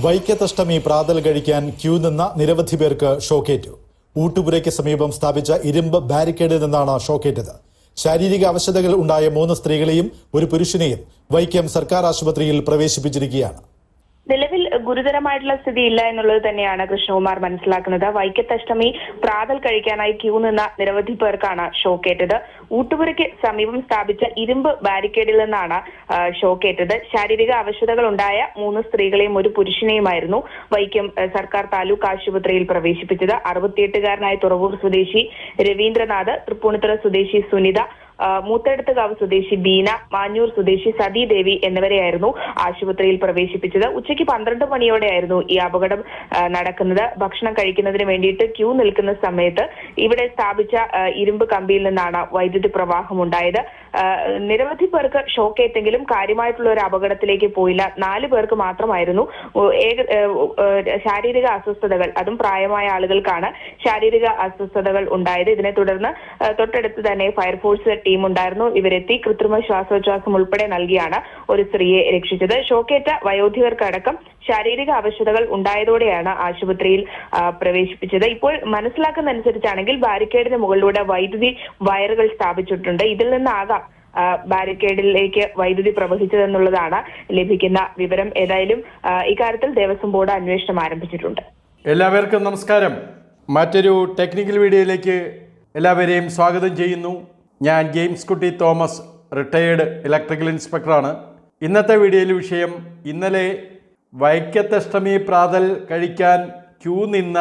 വൈക്കത്തഷ്ടമി പ്രാതൽ കഴിക്കാൻ ക്യൂ നിന്ന നിരവധി പേർക്ക് ഷോക്കേറ്റു. ഊട്ടുപുരയ്ക്ക് സമീപം സ്ഥാപിച്ച ഇരുമ്പ് ബാരിക്കേഡിൽ നിന്നാണ് ഷോക്കേറ്റത്. ശാരീരിക അവശതകൾ ഉണ്ടായ 3 സ്ത്രീകളെയും ഒരു പുരുഷനെയും വൈക്കം സർക്കാർ ആശുപത്രിയിൽ പ്രവേശിപ്പിച്ചിരിക്കുകയാണ്. നിലവിൽ ഗുരുതരമായിട്ടുള്ള സ്ഥിതി ഇല്ല എന്നുള്ളത് തന്നെയാണ് കൃഷ്ണകുമാർ മനസ്സിലാക്കുന്നത്. വൈക്കത്തഷ്ടമി പ്രാതൽ കഴിക്കാനായി ക്യൂ നിന്ന നിരവധി പേർക്കാണ് ഷോക്കേറ്റത്. ഊട്ടുപുരയ്ക്ക് സമീപം സ്ഥാപിച്ച ഇരുമ്പ് ബാരിക്കേഡിൽ നിന്നാണ് ഷോക്കേറ്റത്. ശാരീരിക അവശതകൾ ഉണ്ടായ 3 സ്ത്രീകളെയും ഒരു പുരുഷനെയുമായിരുന്നു വൈക്കം സർക്കാർ താലൂക്ക് ആശുപത്രിയിൽ പ്രവേശിപ്പിച്ചത്. 68-കാരനായ തുറവൂർ സ്വദേശി രവീന്ദ്രനാഥ്, തൃപ്പൂണിത്തുറ സ്വദേശി സുനിത, മൂത്തടുത്തുകാവ് സ്വദേശി ബീന, മാഞ്ഞൂർ സ്വദേശി സതീദേവി എന്നിവരെയായിരുന്നു ആശുപത്രിയിൽ പ്രവേശിപ്പിച്ചത്. ഉച്ചയ്ക്ക് 12 മണിയോടെയായിരുന്നു ഈ അപകടം നടക്കുന്നത്. ഭക്ഷണം കഴിക്കുന്നതിന് വേണ്ടിയിട്ട് ക്യൂ നിൽക്കുന്ന സമയത്ത് ഇവിടെ സ്ഥാപിച്ച ഇരുമ്പ് കമ്പിയിൽ നിന്നാണ് വൈദ്യുതി പ്രവാഹം ഉണ്ടായത്. നിരവധി പേർക്ക് ഷോക്കേറ്റെങ്കിലും കാര്യമായിട്ടുള്ള ഒരു അപകടത്തിലേക്ക് പോയില്ല. 4 പേർക്ക് മാത്രമായിരുന്നു ശാരീരിക അസ്വസ്ഥതകൾ, അതും പ്രായമായ ആളുകൾക്കാണ് ശാരീരിക അസ്വസ്ഥതകൾ ഉണ്ടായത്. ഇതിനെ തുടർന്ന് തൊട്ടടുത്ത് തന്നെ ഫയർഫോഴ്സ് ടീം ഉണ്ടായിരുന്നു. ഇവരെത്തി കൃത്രിമ ശ്വാസോച്ഛ്വാസം ഉൾപ്പെടെ നൽകിയാണ് ഒരു സ്ത്രീയെ രക്ഷിച്ചത്. ഷോക്കേറ്റ വയോധികർക്കടക്കം ശാരീരിക അവശതകൾ ഉണ്ടായതോടെയാണ് ആശുപത്രിയിൽ പ്രവേശിപ്പിച്ചത്. ഇപ്പോൾ മനസ്സിലാക്കുന്ന അനുസരിച്ചാണെങ്കിൽ ബാരിക്കേഡിന് മുകളിലൂടെ വൈദ്യുതി വയറുകൾ സ്ഥാപിച്ചിട്ടുണ്ട്. ഇതിൽ നിന്നാകാം ബാരിക്കേഡിലേക്ക് വൈദ്യുതി പ്രവഹിച്ചതെന്നുള്ളതാണ് ലഭിക്കുന്ന വിവരം. ഏതായാലും ഇക്കാര്യത്തിൽ ദേവസ്വം ബോർഡ് അന്വേഷണം ആരംഭിച്ചിട്ടുണ്ട്. എല്ലാവർക്കും നമസ്കാരം. മറ്റൊരു ടെക്നിക്കൽ വീഡിയോയിലേക്ക് എല്ലാവരെയും സ്വാഗതം ചെയ്യുന്നു. ഞാൻ ജെയിംസ് കുട്ടി തോമസ്, റിട്ടയേർഡ് ഇലക്ട്രിക്കൽ ഇൻസ്പെക്ടറാണ്. ഇന്നത്തെ വീഡിയോയിൽ വിഷയം, ഇന്നലെ വൈക്കത്തഷ്ടമി പ്രാതൽ കഴിക്കാൻ ക്യൂ നിന്ന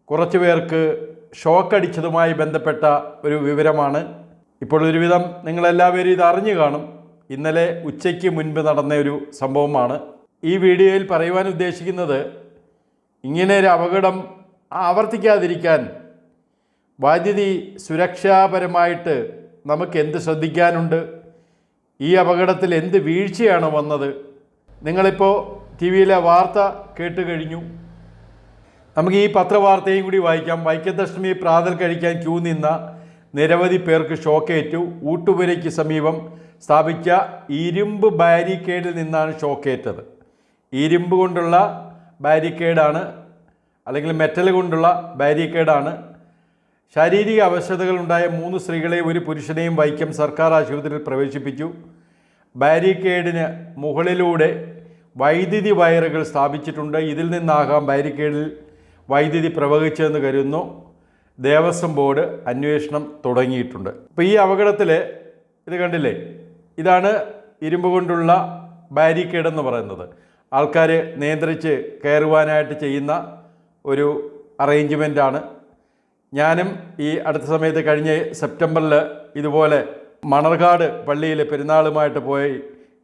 കുറച്ച് പേർക്ക് ഷോക്കടിച്ചതുമായി ബന്ധപ്പെട്ട ഒരു വിവരമാണ്. ഇപ്പോൾ ഒരുവിധം നിങ്ങളെല്ലാവരും ഇത് അറിഞ്ഞു കാണും. ഇന്നലെ ഉച്ചയ്ക്ക് മുൻപ് നടന്ന ഒരു സംഭവമാണ്. ഈ വീഡിയോയിൽ പറയുവാൻ ഉദ്ദേശിക്കുന്നത്, ഇങ്ങനെ ഒരു അപകടം ആവർത്തിക്കാതിരിക്കാൻ വൈദ്യുതി സുരക്ഷാപരമായിട്ട് നമുക്ക് എന്ത് ശ്രദ്ധിക്കാനുണ്ട്, ഈ അപകടത്തിൽ എന്ത് വീഴ്ചയാണ് വന്നത്. നിങ്ങളിപ്പോൾ ടി വിയിലെ വാർത്ത കേട്ട് കഴിഞ്ഞു. നമുക്ക് ഈ പത്രവാർത്തയും കൂടി വായിക്കാം. വൈക്കത്തഷ്ടമി പ്രാതൽ കഴിക്കാൻ ക്യൂ നിന്ന നിരവധി പേർക്ക് ഷോക്കേറ്റു. ഊട്ടുപുരയ്ക്ക് സമീപം സ്ഥാപിച്ച ഇരുമ്പ് ബാരിക്കേഡിൽ നിന്നാണ് ഷോക്കേറ്റത്. ഇരുമ്പ് കൊണ്ടുള്ള ബാരിക്കേഡാണ്, അല്ലെങ്കിൽ മെറ്റൽ കൊണ്ടുള്ള ബാരിക്കേഡാണ്. ശാരീരിക അവശതകളുണ്ടായ 3 സ്ത്രീകളെയും ഒരു പുരുഷനെയും വൈക്കം സർക്കാർ ആശുപത്രിയിൽ പ്രവേശിപ്പിച്ചു. ബാരിക്കേഡിന് മുകളിലൂടെ വൈദ്യുതി വയറുകൾ സ്ഥാപിച്ചിട്ടുണ്ട്. ഇതിൽ നിന്നാകാം ബാരിക്കേഡിൽ വൈദ്യുതി പ്രവഹിച്ചതെന്ന് കരുതുന്നു. ദേവസ്വം ബോർഡ് അന്വേഷണം തുടങ്ങിയിട്ടുണ്ട്. അപ്പോൾ ഈ അപകടത്തിൽ ഇത് കണ്ടില്ലേ, ഇതാണ് ഇരുമ്പ് കൊണ്ടുള്ള ബാരിക്കേഡ് എന്ന് പറയുന്നത്. ആൾക്കാർ നിയന്ത്രിച്ച് കയറുവാനായിട്ട് ചെയ്യുന്ന ഒരു അറേഞ്ച്മെൻറ്റാണ്. ഞാനും ഈ അടുത്ത സമയത്ത് കഴിഞ്ഞ സെപ്റ്റംബറിൽ ഇതുപോലെ മണർകാട് പള്ളിയിൽ പെരുന്നാളുമായിട്ട് പോയി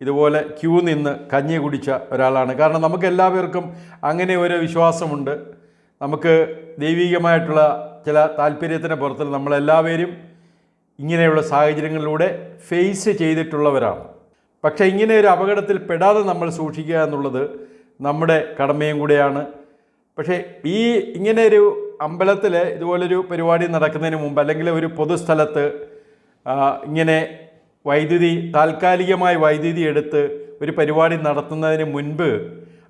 ഇതുപോലെ ക്യൂ നിന്ന് കഞ്ഞി കുടിച്ച ഒരാളാണ്. കാരണം നമുക്ക് എല്ലാവർക്കും അങ്ങനെ ഒരു വിശ്വാസമുണ്ട്. നമുക്ക് ദൈവികമായിട്ടുള്ള ചില താല്പര്യത്തിന് പുറത്ത് നമ്മളെല്ലാവരും ഇങ്ങനെയുള്ള സാഹചര്യങ്ങളിലൂടെ ഫേസ് ചെയ്തിട്ടുള്ളവരാണ്. പക്ഷേ ഇങ്ങനെ ഒരു അപകടത്തിൽ പെടാതെ നമ്മൾ സൂക്ഷിക്കുക എന്നുള്ളത് നമ്മുടെ കടമയും കൂടെയാണ്. പക്ഷേ ഈ ഇങ്ങനെ ഒരു അമ്പലത്തിൽ ഇതുപോലൊരു പരിപാടി നടക്കുന്നതിന് മുമ്പ്, അല്ലെങ്കിൽ ഒരു പൊതുസ്ഥലത്ത് ഇങ്ങനെ താൽക്കാലികമായി വൈദ്യുതി എടുത്ത് ഒരു പരിപാടി നടത്തുന്നതിന് മുൻപ്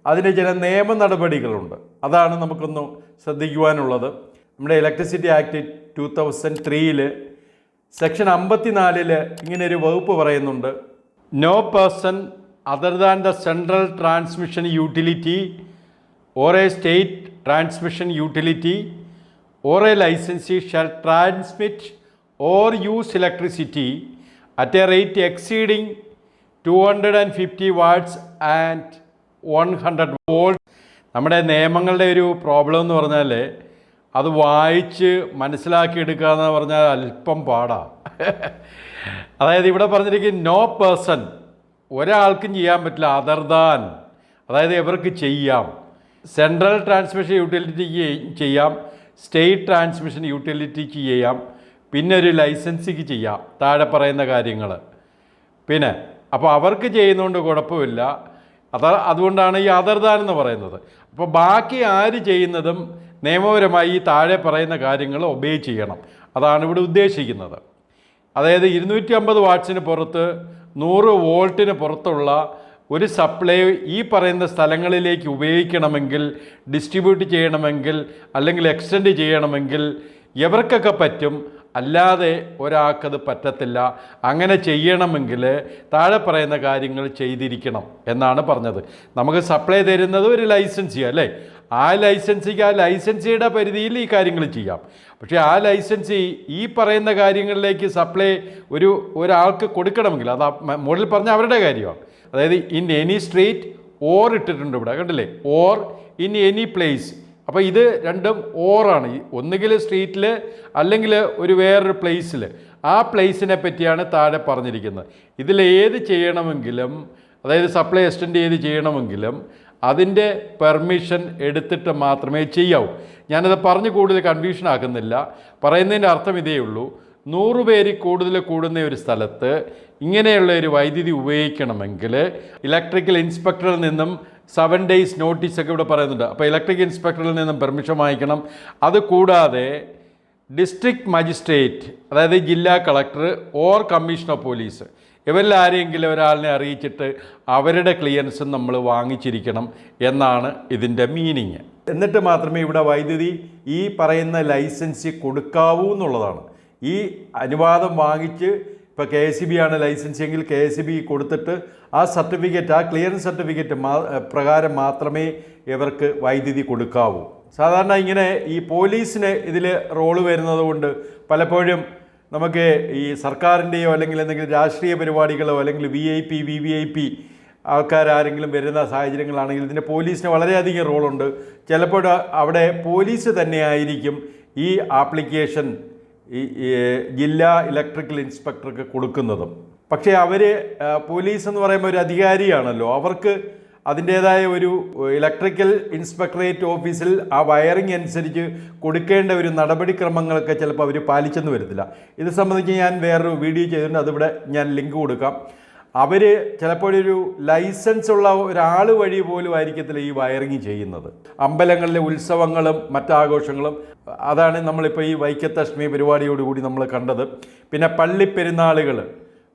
അതിന് ചില നിയമ നടപടികളുണ്ട്. അതാണ് നമുക്കൊന്ന് ശ്രദ്ധിക്കുവാനുള്ളത്. നമ്മുടെ ഇലക്ട്രിസിറ്റി ആക്ട് 2003 സെക്ഷൻ 54 ഇങ്ങനെ ഒരു വകുപ്പ് പറയുന്നുണ്ട്. No person other than the central transmission utility or a state transmission utility or a licensee shall transmit or use electricity at a rate exceeding 250 watts and 100 volt. നമ്മുടെ നിയമങ്ങളുടെ ഒരു problem എന്ന് പറഞ്ഞാൽ അത് വായിച്ച് മനസ്സിലാക്കിയെടുക്കുക എന്ന് പറഞ്ഞാൽ അല്പം പാടാണ്. അതായത് ഇവിടെ പറഞ്ഞിരിക്കുന്നത് നോ പേഴ്സൺ, ഒരാൾക്കും ചെയ്യാൻ പറ്റില്ല, അതർ ദാൻ, അതായത് ഇവർക്ക് ചെയ്യാം. സെൻട്രൽ ട്രാൻസ്മിഷൻ യൂട്ടിലിറ്റിക്ക് ചെയ്യാം, സ്റ്റേറ്റ് ട്രാൻസ്മിഷൻ യൂട്ടിലിറ്റിക്ക് ചെയ്യാം, പിന്നെ ഒരു ലൈസൻസിക്ക് ചെയ്യാം, താഴെ പറയുന്ന കാര്യങ്ങൾ. പിന്നെ അപ്പോൾ അവർക്ക് ചെയ്യുന്നതുകൊണ്ട് കുഴപ്പമില്ല. അതുകൊണ്ടാണ് ഈ അതർദാൻ എന്ന് പറയുന്നത്. അപ്പോൾ ബാക്കി ആര് ചെയ്യുന്നതും നിയമപരമായി ഈ താഴെ പറയുന്ന കാര്യങ്ങൾ ഒബേ ചെയ്യണം. അതാണ് ഇവിടെ ഉദ്ദേശിക്കുന്നത്. അതായത് 250 വാട്ട്സിന് പുറത്ത് 100 വോൾട്ടിന് പുറത്തുള്ള ഒരു സപ്ലൈ ഈ പറയുന്ന സ്ഥലങ്ങളിലേക്ക് ഉപയോഗിക്കണമെങ്കിൽ, ഡിസ്ട്രിബ്യൂട്ട് ചെയ്യണമെങ്കിൽ, അല്ലെങ്കിൽ എക്സ്റ്റെൻഡ് ചെയ്യണമെങ്കിൽ എവർക്കൊക്കെ പറ്റും, അല്ലാതെ ഒരാൾക്കത് പറ്റത്തില്ല. അങ്ങനെ ചെയ്യണമെങ്കിൽ താഴെ പറയുന്ന കാര്യങ്ങൾ ചെയ്തിരിക്കണം എന്നാണ് പറഞ്ഞത്. നമുക്ക് സപ്ലൈ തരുന്നത് ഒരു ലൈസൻസിയാണ് അല്ലേ? ആ ലൈസൻസിയുടെ പരിധിയിൽ ഈ കാര്യങ്ങൾ ചെയ്യാം. പക്ഷേ ആ ലൈസൻസി ഈ പറയുന്ന കാര്യങ്ങളിലേക്ക് സപ്ലൈ ഒരാൾക്ക് കൊടുക്കണമെങ്കിൽ, അത് മുകളിൽ പറഞ്ഞ അവരുടെ കാര്യമാണ്. അതായത് ഇൻ എനി സ്ട്രീറ്റ് ഓർ ഇട്ടിട്ടുണ്ട് ഇവിടെ, കണ്ടില്ലേ? Or in any place. അപ്പോൾ ഇത് രണ്ടും ഓറാണ്. ഒന്നുകിൽ സ്ട്രീറ്റിൽ അല്ലെങ്കിൽ വേറൊരു പ്ലേസിൽ. ആ പ്ലേസിനെ പറ്റിയാണ് താഴെ പറഞ്ഞിരിക്കുന്നത്. ഇതിലേത് ചെയ്യണമെങ്കിലും, അതായത് സപ്ലൈ എക്സ്റ്റെൻഡ് ചെയ്ത് ചെയ്യണമെങ്കിലും അതിൻ്റെ പെർമിഷൻ എടുത്തിട്ട് മാത്രമേ ചെയ്യാവൂ. ഞാനത് പറഞ്ഞ് കൂടുതൽ കൺഫ്യൂഷൻ ആക്കുന്നില്ല. പറയുന്നതിൻ്റെ അർത്ഥം ഇതേ ഉള്ളൂ. 100 പേര് കൂടുതൽ കൂടുന്ന ഒരു സ്ഥലത്ത് ഇങ്ങനെയുള്ള ഒരു വൈദ്യുതി ഉപയോഗിക്കണമെങ്കിൽ ഇലക്ട്രിക്കൽ ഇൻസ്പെക്ടറിൽ നിന്നും 7 days നോട്ടീസൊക്കെ ഇവിടെ പറയുന്നുണ്ട്. അപ്പോൾ ഇലക്ട്രിക് ഇൻസ്പെക്ടറിൽ നിന്നും പെർമിഷൻ വാങ്ങിക്കണം. അതുകൂടാതെ ഡിസ്ട്രിക്ട് മജിസ്ട്രേറ്റ്, അതായത് ജില്ലാ കളക്ടർ ഓർ കമ്മീഷണർ പോലീസ്, ഇവരിൽ ആരെങ്കിലും ഒരാളിനെ അറിയിച്ചിട്ട് അവരുടെ ക്ലിയറൻസും നമ്മൾ വാങ്ങിച്ചിരിക്കണം എന്നാണ് ഇതിൻ്റെ മീനിങ്. എന്നിട്ട് മാത്രമേ ഇവിടെ വൈദ്യുതി ഈ പറയുന്ന ലൈസൻസ് കൊടുക്കാവൂ എന്നുള്ളതാണ്. ഈ അനുവാദം വാങ്ങിച്ച്, ഇപ്പോൾ KSEB ആണ് ലൈസൻസ് എങ്കിൽ KSEB കൊടുത്തിട്ട് ആ സർട്ടിഫിക്കറ്റ്, ആ ക്ലിയറൻസ് സർട്ടിഫിക്കറ്റ് പ്രകാരം മാത്രമേ ഇവർക്ക് വൈദ്യുതി കൊടുക്കാവൂ. സാധാരണ ഇങ്ങനെ ഈ പോലീസിന് ഇതിൽ റോള് വരുന്നത് കൊണ്ട് പലപ്പോഴും നമുക്ക് ഈ സർക്കാരിൻ്റെയോ അല്ലെങ്കിൽ എന്തെങ്കിലും രാഷ്ട്രീയ പരിപാടികളോ അല്ലെങ്കിൽ VIP VVIP ആൾക്കാരാരെങ്കിലും വരുന്ന സാഹചര്യങ്ങളാണെങ്കിൽ ഇതിൻ്റെ പോലീസിന് വളരെയധികം റോളുണ്ട്. ചിലപ്പോൾ അവിടെ പോലീസ് തന്നെയായിരിക്കും ഈ ആപ്ലിക്കേഷൻ ഈ ജില്ലാ ഇലക്ട്രിക്കൽ ഇൻസ്പെക്ടർക്ക് കൊടുക്കുന്നതും. പക്ഷേ പോലീസ് എന്ന് പറയുമ്പോൾ ഒരു അധികാരിയാണല്ലോ, അവർക്ക് അതിൻ്റേതായ ഒരു ഇലക്ട്രിക്കൽ ഇൻസ്പെക്ടറേറ്റ് ഓഫീസിൽ ആ വയറിംഗ് അനുസരിച്ച് കൊടുക്കേണ്ട ഒരു നടപടിക്രമങ്ങളൊക്കെ ചിലപ്പോൾ അവർ പാലിച്ചെന്ന് വരത്തില്ല. ഇത് സംബന്ധിച്ച് ഞാൻ വേറൊരു വീഡിയോ ചെയ്തിട്ടുണ്ട്, അതിവിടെ ഞാൻ ലിങ്ക് കൊടുക്കാം. അവർ ചിലപ്പോഴൊരു ലൈസൻസ് ഉള്ള ഒരാൾ വഴി പോലും ആയിരിക്കത്തില്ല ഈ വയറിങ് ചെയ്യുന്നത്. അമ്പലങ്ങളിലെ ഉത്സവങ്ങളും മറ്റാഘോഷങ്ങളും, അതാണ് നമ്മളിപ്പോൾ ഈ വൈക്കത്തഷ്ടമി പരിപാടിയോടുകൂടി നമ്മൾ കണ്ടത്. പിന്നെ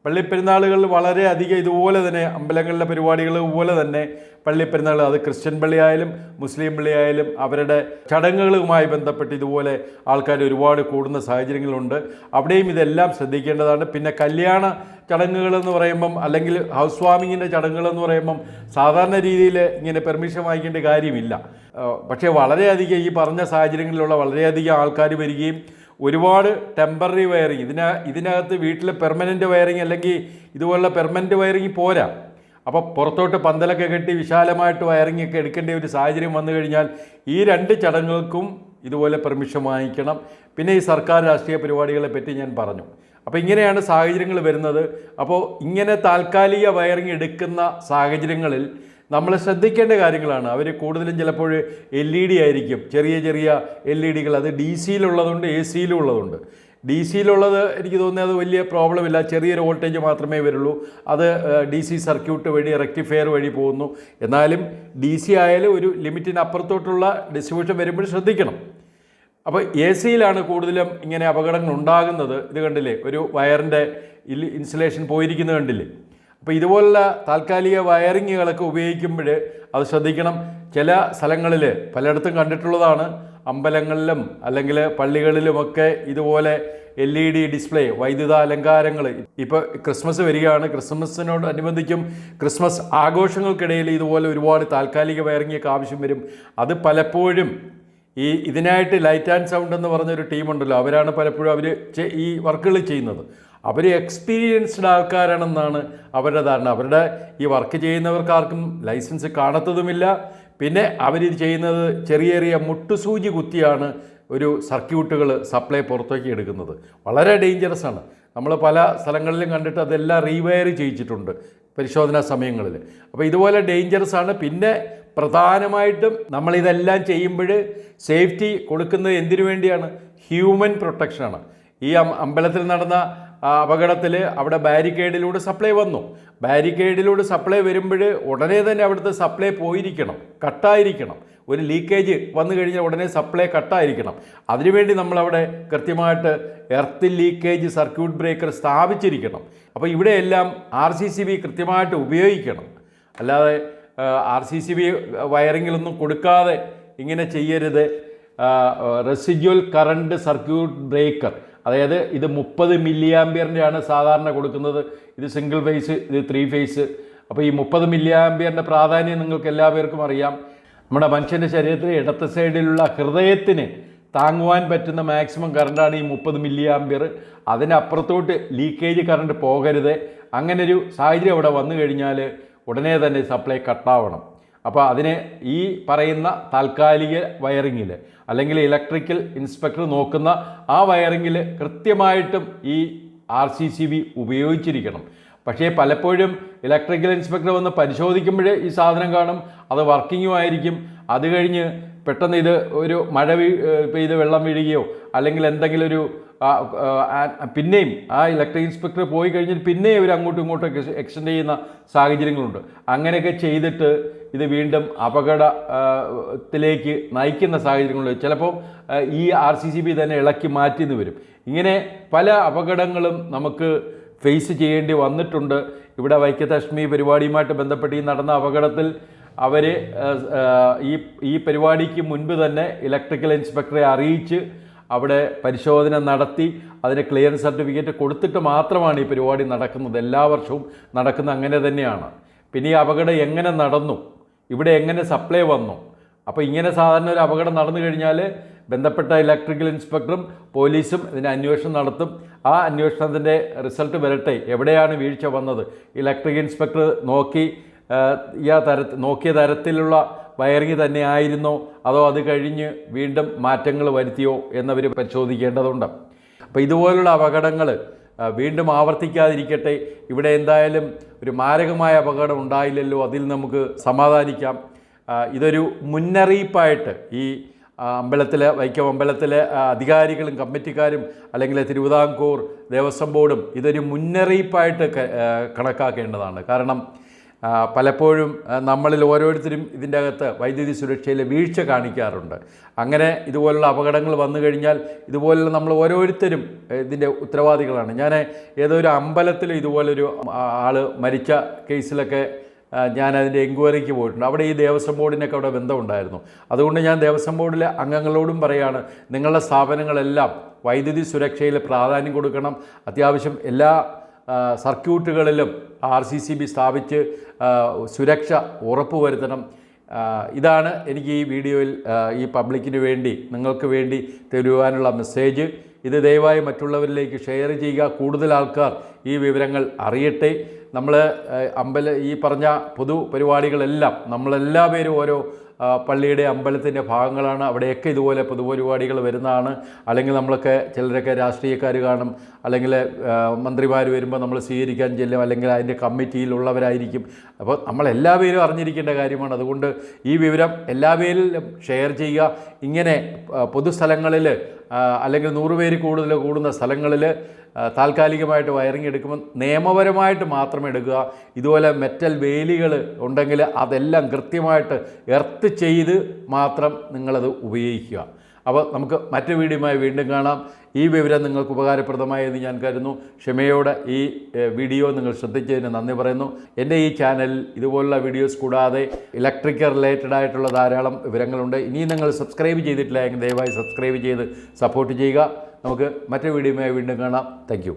പള്ളിപ്പെരുന്നാളുകളിൽ വളരെയധികം ഇതുപോലെ തന്നെ അമ്പലങ്ങളിലെ പരിപാടികൾ പോലെ തന്നെ പള്ളിപ്പെരുന്നാൾ, അത് ക്രിസ്ത്യൻ പള്ളിയായാലും മുസ്ലിം പള്ളിയായാലും അവരുടെ ചടങ്ങുകളുമായി ബന്ധപ്പെട്ട് ഇതുപോലെ ആൾക്കാർ ഒരുപാട് കൂടുന്ന സാഹചര്യങ്ങളുണ്ട്. അവിടെയും ഇതെല്ലാം ശ്രദ്ധിക്കേണ്ടതാണ്. പിന്നെ കല്യാണ ചടങ്ങുകളെന്ന് പറയുമ്പം, അല്ലെങ്കിൽ ഹൗസ് വാമിങ്ങിൻ്റെ ചടങ്ങുകളെന്ന് പറയുമ്പം സാധാരണ രീതിയിൽ ഇങ്ങനെ പെർമിഷൻ വാങ്ങിക്കേണ്ട കാര്യമില്ല. പക്ഷേ വളരെയധികം ഈ പറഞ്ഞ സാഹചര്യങ്ങളിലുള്ള വളരെയധികം ആൾക്കാർ വരികയും ഒരുപാട് ടെമ്പററി വയറിങ്, ഇതിനകത്ത് വീട്ടിൽ പെർമനൻറ്റ് വയറിങ് അല്ലെങ്കിൽ ഇതുപോലുള്ള പെർമനൻറ്റ് വയറിങ് പോരാ. അപ്പോൾ പുറത്തോട്ട് പന്തലൊക്കെ കെട്ടി വിശാലമായിട്ട് വയറിങ് ഒക്കെ എടുക്കേണ്ട ഒരു സാഹചര്യം വന്നു കഴിഞ്ഞാൽ ഈ 2 ചടങ്ങുകൾക്കും ഇതുപോലെ പെർമിഷൻ വാങ്ങിക്കണം. പിന്നെ ഈ സർക്കാർ രാഷ്ട്രീയ പരിപാടികളെ പറ്റി ഞാൻ പറഞ്ഞു. അപ്പോൾ ഇങ്ങനെയാണ് സാഹചര്യങ്ങൾ വരുന്നത്. അപ്പോൾ ഇങ്ങനെ താൽക്കാലിക വയറിങ് എടുക്കുന്ന സാഹചര്യങ്ങളിൽ നമ്മൾ ശ്രദ്ധിക്കേണ്ട കാര്യങ്ങളാണ്. അവർ കൂടുതലും ചിലപ്പോൾ LED ആയിരിക്കും, ചെറിയ LED-കൾ. അത് DC-യിലുള്ളതുണ്ട്, AC-യിലും ഉള്ളതുണ്ട്. DC-യിലുള്ളത് എനിക്ക് തോന്നുന്നത് അത് വലിയ പ്രോബ്ലം ഇല്ല, ചെറിയൊരു വോൾട്ടേജ് മാത്രമേ വരുള്ളൂ. അത് DC സർക്യൂട്ട് വഴി, റെക്ടിഫയർ വഴി പോകുന്നു. എന്നാലും DC ആയാലും ഒരു ലിമിറ്റിന് അപ്പുറത്തോട്ടുള്ള ഡിസ്ട്രിബ്യൂഷൻ വരുമ്പോൾ ശ്രദ്ധിക്കണം. അപ്പോൾ AC-യിലാണ് കൂടുതലും ഇങ്ങനെ അപകടങ്ങൾ ഉണ്ടാകുന്നത്. ഇത് കണ്ടില്ലേ, ഒരു വയറിൻ്റെ ഇൻസുലേഷൻ പോയിരിക്കുന്നത് കണ്ടില്ലേ? അപ്പോൾ ഇതുപോലുള്ള താൽക്കാലിക വയറിങ്ങുകളൊക്കെ ഉപയോഗിക്കുമ്പോൾ അത് ശ്രദ്ധിക്കണം. ചില സ്ഥലങ്ങളിൽ പലയിടത്തും കണ്ടിട്ടുള്ളതാണ്, അമ്പലങ്ങളിലും അല്ലെങ്കിൽ പള്ളികളിലുമൊക്കെ ഇതുപോലെ LED ഡിസ്പ്ലേ, വൈദ്യുത അലങ്കാരങ്ങൾ. ഇപ്പോൾ ക്രിസ്മസ് വരികയാണ്, ക്രിസ്മസിനോടനുബന്ധിക്കും ക്രിസ്മസ് ആഘോഷങ്ങൾക്കിടയിൽ ഇതുപോലെ ഒരുപാട് താൽക്കാലിക വയറിങ്ങൊക്കെ ആവശ്യം വരും. അത് പലപ്പോഴും ഇതിനായിട്ട് ലൈറ്റ് ആൻഡ് സൗണ്ട് എന്ന് പറഞ്ഞൊരു ടീമുണ്ടല്ലോ, അവരാണ് പലപ്പോഴും ഈ വർക്കുകൾ ചെയ്യുന്നത്. അവർ എക്സ്പീരിയൻസ്ഡ് ആൾക്കാരാണെന്നാണ് അവരുടെ ധാരണ. അവരുടെ ഈ വർക്ക് ചെയ്യുന്നവർക്ക് ആർക്കും ലൈസൻസ് കാണത്തതുമില്ല. പിന്നെ അവരിത് ചെയ്യുന്നത് ചെറിയ മുട്ടുസൂചി കുത്തിയാണ് ഒരു സർക്യൂട്ടുകൾ സപ്ലൈ പുറത്തേക്ക് എടുക്കുന്നത്. വളരെ ഡേഞ്ചറസ് ആണ്. നമ്മൾ പല സ്ഥലങ്ങളിലും കണ്ടിട്ട് അതെല്ലാം റീവയർ ചെയ്യിച്ചിട്ടുണ്ട് പരിശോധനാ സമയങ്ങളിൽ. അപ്പോൾ ഇതുപോലെ ഡേഞ്ചറസ് ആണ്. പിന്നെ പ്രധാനമായിട്ടും നമ്മളിതെല്ലാം ചെയ്യുമ്പോൾ സേഫ്റ്റി കൊടുക്കുന്നത് എന്തിനു വേണ്ടിയാണ്? ഹ്യൂമൻ പ്രൊട്ടക്ഷനാണ്. ഈ അമ്പലത്തിൽ നടന്ന അപകടത്തിൽ അവിടെ ബാരിക്കേഡിലൂടെ സപ്ലൈ വന്നു. ബാരിക്കേഡിലൂടെ സപ്ലൈ വരുമ്പോൾ ഉടനെ തന്നെ അവിടുത്തെ സപ്ലൈ പോയിരിക്കണം, കട്ടായിരിക്കണം. ഒരു ലീക്കേജ് വന്നു കഴിഞ്ഞാൽ ഉടനെ സപ്ലൈ കട്ടായിരിക്കണം. അതിനുവേണ്ടി നമ്മളവിടെ കൃത്യമായിട്ട് എർത്ത് ലീക്കേജ് സർക്യൂട്ട് ബ്രേക്കർ സ്ഥാപിച്ചിരിക്കണം. അപ്പോൾ ഇവിടെയെല്ലാം RCCB കൃത്യമായിട്ട് ഉപയോഗിക്കണം. അല്ലാതെ RCCB വയറിങ്ങിലൊന്നും കൊടുക്കാതെ ഇങ്ങനെ ചെയ്യരുത്. റെസിജ്വൽ കറണ്ട് സർക്യൂട്ട് ബ്രേക്കർ, അതായത് ഇത് 30 മില്ലി ആംപിയറിൻ്റെയാണ് സാധാരണ കൊടുക്കുന്നത്. ഇത് സിംഗിൾ ഫേസ്, ഇത് 3 ഫേസ്. അപ്പോൾ ഈ 30 മില്ലി ആംപിയറിൻ്റെ പ്രാധാന്യം നിങ്ങൾക്ക് എല്ലാവർക്കും അറിയാം. നമ്മുടെ മനുഷ്യൻ്റെ ശരീരത്തിൽ ഇടത്തെ സൈഡിലുള്ള ഹൃദയത്തിന് താങ്ങുവാൻ പറ്റുന്ന മാക്സിമം കറണ്ടാണ് ഈ 30 മില്ലി ആംപിയർ. അതിനപ്പുറത്തോട്ട് ലീക്കേജ് കറണ്ട് പോകരുത്. അങ്ങനൊരു സാഹചര്യം അവിടെ വന്നു കഴിഞ്ഞാൽ ഉടനെ തന്നെ സപ്ലൈ കട്ടാവണം. അപ്പോൾ അതിന് ഈ പറയുന്ന താൽക്കാലിക വയറിങ്ങിൽ അല്ലെങ്കിൽ ഇലക്ട്രിക്കൽ ഇൻസ്പെക്ടർ നോക്കുന്ന ആ വയറിങ്ങിൽ കൃത്യമായിട്ടും ഈ RCCB ഉപയോഗിച്ചിരിക്കണം. പക്ഷേ പലപ്പോഴും ഇലക്ട്രിക്കൽ ഇൻസ്പെക്ടർ വന്ന് പരിശോധിക്കുമ്പോഴേ ഈ സാധനം കാണും, അത് വർക്കിങ്ങും ആയിരിക്കും. അത് കഴിഞ്ഞ് പെട്ടെന്ന് ഇത് ഒരു മഴ പെയ്ത് വെള്ളം വീഴുകയോ അല്ലെങ്കിൽ എന്തെങ്കിലും ഒരു പിന്നെയും ആ ഇലക്ട്രിക് ഇൻസ്പെക്ടർ പോയി കഴിഞ്ഞിട്ട് പിന്നെയും ഇവർ അങ്ങോട്ടും ഇങ്ങോട്ടും എക്സ്റ്റെൻഡ് ചെയ്യുന്ന സാഹചര്യങ്ങളുണ്ട്. അങ്ങനെയൊക്കെ ചെയ്തിട്ട് ഇത് വീണ്ടും അപകടത്തിലേക്ക് നയിക്കുന്ന സാഹചര്യങ്ങളുണ്ട്. ചിലപ്പോൾ ഈ RCCB തന്നെ ഇളക്കി മാറ്റിന്ന് വരും. ഇങ്ങനെ പല അപകടങ്ങളും നമുക്ക് ഫേസ് ചെയ്യേണ്ടി വന്നിട്ടുണ്ട്. ഇവിടെ വൈക്കത്തഷ്ടമി പരിപാടിയുമായിട്ട് ബന്ധപ്പെട്ട് ഈ നടന്ന അപകടത്തിൽ അവർ ഈ പരിപാടിക്ക് മുൻപ് തന്നെ ഇലക്ട്രിക്കൽ ഇൻസ്പെക്ടറെ അറിയിച്ച് അവിടെ പരിശോധന നടത്തി അതിന് ക്ലിയറൻസ് സർട്ടിഫിക്കറ്റ് കൊടുത്തിട്ട് മാത്രമാണ് ഈ പരിപാടി നടക്കുന്നത്. എല്ലാ വർഷവും നടക്കുന്ന അങ്ങനെ തന്നെയാണ്. പിന്നെ ഈ അപകടം എങ്ങനെ നടന്നു, ഇവിടെ എങ്ങനെ സപ്ലൈ വന്നു? അപ്പോൾ ഇങ്ങനെ സാധാരണ ഒരു അപകടം നടന്നു കഴിഞ്ഞാൽ ബന്ധപ്പെട്ട ഇലക്ട്രിക്കൽ ഇൻസ്പെക്ടറും പോലീസും ഇതിന് അന്വേഷണം നടത്തും. ആ അന്വേഷണത്തിൻ്റെ റിസൾട്ട് വരട്ടെ, എവിടെയാണ് വീഴ്ച വന്നത്. ഇലക്ട്രിക് ഇൻസ്പെക്ടർ നോക്കിയ തരത്തിലുള്ള വയറിങ് തന്നെ ആയിരുന്നോ അതോ അത് കഴിഞ്ഞ് വീണ്ടും മാറ്റങ്ങൾ വരുത്തിയോ എന്നവർ പരിശോധിക്കേണ്ടതുണ്ട്. അപ്പോൾ ഇതുപോലുള്ള അപകടങ്ങൾ വീണ്ടും ആവർത്തിക്കാതിരിക്കട്ടെ. ഇവിടെ എന്തായാലും ഒരു മാരകമായ അപകടം ഉണ്ടായില്ലല്ലോ, അതിൽ നമുക്ക് സമാധാനിക്കാം. ഇതൊരു മുന്നറിയിപ്പായിട്ട് ഈ വൈക്കം അമ്പലത്തിലെ അധികാരികളും കമ്മിറ്റിക്കാരും അല്ലെങ്കിൽ തിരുവിതാംകൂർ ദേവസ്വം ബോർഡും ഇതൊരു മുന്നറിയിപ്പായിട്ട് കണക്കാക്കേണ്ടതാണ്. കാരണം പലപ്പോഴും നമ്മളിൽ ഓരോരുത്തരും ഇതിൻ്റെ അകത്ത് വൈദ്യുതി സുരക്ഷയിൽ വീഴ്ച കാണിക്കാറുണ്ട്. അങ്ങനെ ഇതുപോലുള്ള അപകടങ്ങൾ വന്നു കഴിഞ്ഞാൽ ഇതുപോലുള്ള നമ്മൾ ഓരോരുത്തരും ഇതിൻ്റെ ഉത്തരവാദികളാണ്. ഞാൻ ഏതോ ഒരു അമ്പലത്തിൽ ഇതുപോലൊരു ആൾ മരിച്ച കേസിലൊക്കെ ഞാൻ അതിൻ്റെ എൻക്വയറിക്ക് പോയിട്ടുണ്ട്. അവിടെ ഈ ദേവസ്വം ബോർഡിനൊക്കെ അവിടെ ബന്ധമുണ്ടായിരുന്നു. അതുകൊണ്ട് ഞാൻ ദേവസ്വം ബോർഡിലെ അംഗങ്ങളോടും പറയുകയാണ്, നിങ്ങളുടെ സ്ഥാപനങ്ങളെല്ലാം വൈദ്യുതി സുരക്ഷയിൽ പ്രാധാന്യം കൊടുക്കണം. അത്യാവശ്യം എല്ലാ സർക്യൂട്ടുകളിലും RCCB സ്ഥാപിച്ച് സുരക്ഷ ഉറപ്പുവരുത്തണം. ഇതാണ് എനിക്ക് ഈ വീഡിയോയിൽ ഈ പബ്ലിക്കിന് വേണ്ടി നിങ്ങൾക്ക് വേണ്ടി തരുവാനുള്ള മെസ്സേജ്. ഇത് ദയവായി മറ്റുള്ളവരിലേക്ക് ഷെയർ ചെയ്യുക. കൂടുതൽ ആൾക്കാർ ഈ വിവരങ്ങൾ അറിയട്ടെ. നമ്മൾ ഈ പറഞ്ഞ പൊതു പരിപാടികളെല്ലാം നമ്മളെല്ലാ പേരും ഓരോ പള്ളിയുടെ അമ്പലത്തിൻ്റെ ഭാഗങ്ങളാണ്. അവിടെയൊക്കെ ഇതുപോലെ പൊതുപരിപാടികൾ വരുന്നതാണ്. അല്ലെങ്കിൽ നമ്മളൊക്കെ ചിലരൊക്കെ രാഷ്ട്രീയക്കാർ കാണും, അല്ലെങ്കിൽ മന്ത്രിമാർ വരുമ്പോൾ നമ്മൾ സ്വീകരിക്കാൻ ചെല്ലും, അല്ലെങ്കിൽ അതിൻ്റെ കമ്മിറ്റിയിലുള്ളവരായിരിക്കും. അപ്പോൾ നമ്മളെല്ലാവരും അറിഞ്ഞിരിക്കേണ്ട കാര്യമാണ്. അതുകൊണ്ട് ഈ വിവരം എല്ലാവരിലും ഷെയർ ചെയ്യുക. ഇങ്ങനെ പൊതുസ്ഥലങ്ങളിൽ അല്ലെങ്കിൽ 100 പേര് കൂടുന്ന സ്ഥലങ്ങളിൽ താൽക്കാലികമായിട്ട് വയറിങ് എടുക്കുമ്പോൾ നിയമപരമായിട്ട് മാത്രം എടുക്കുക. ഇതുപോലെ മെറ്റൽ വേലികൾ ഉണ്ടെങ്കിൽ അതെല്ലാം കൃത്യമായിട്ട് എർത്ത് ചെയ്ത് മാത്രം നിങ്ങളത് ഉപയോഗിക്കുക. അപ്പോൾ നമുക്ക് മറ്റു വീഡിയോയുമായി വീണ്ടും കാണാം. ഈ വിവരം നിങ്ങൾക്ക് ഉപകാരപ്രദമായെന്ന് ഞാൻ കരുതുന്നു. ക്ഷമയോടെ ഈ വീഡിയോ നിങ്ങൾ ശ്രദ്ധിച്ചതിന് നന്ദി പറയുന്നു. എൻ്റെ ഈ ചാനലിൽ ഇതുപോലുള്ള വീഡിയോസ് കൂടാതെ ഇലക്ട്രിക്കൽ റിലേറ്റഡ് ആയിട്ടുള്ള ധാരാളം വിവരങ്ങളുണ്ട്. ഇനിയും നിങ്ങൾ സബ്സ്ക്രൈബ് ചെയ്തിട്ടില്ല എങ്കിൽ ദയവായി സബ്സ്ക്രൈബ് ചെയ്ത് സപ്പോർട്ട് ചെയ്യുക. നമുക്ക് മറ്റു വീഡിയോയുമായി വീണ്ടും കാണാം. Thank you.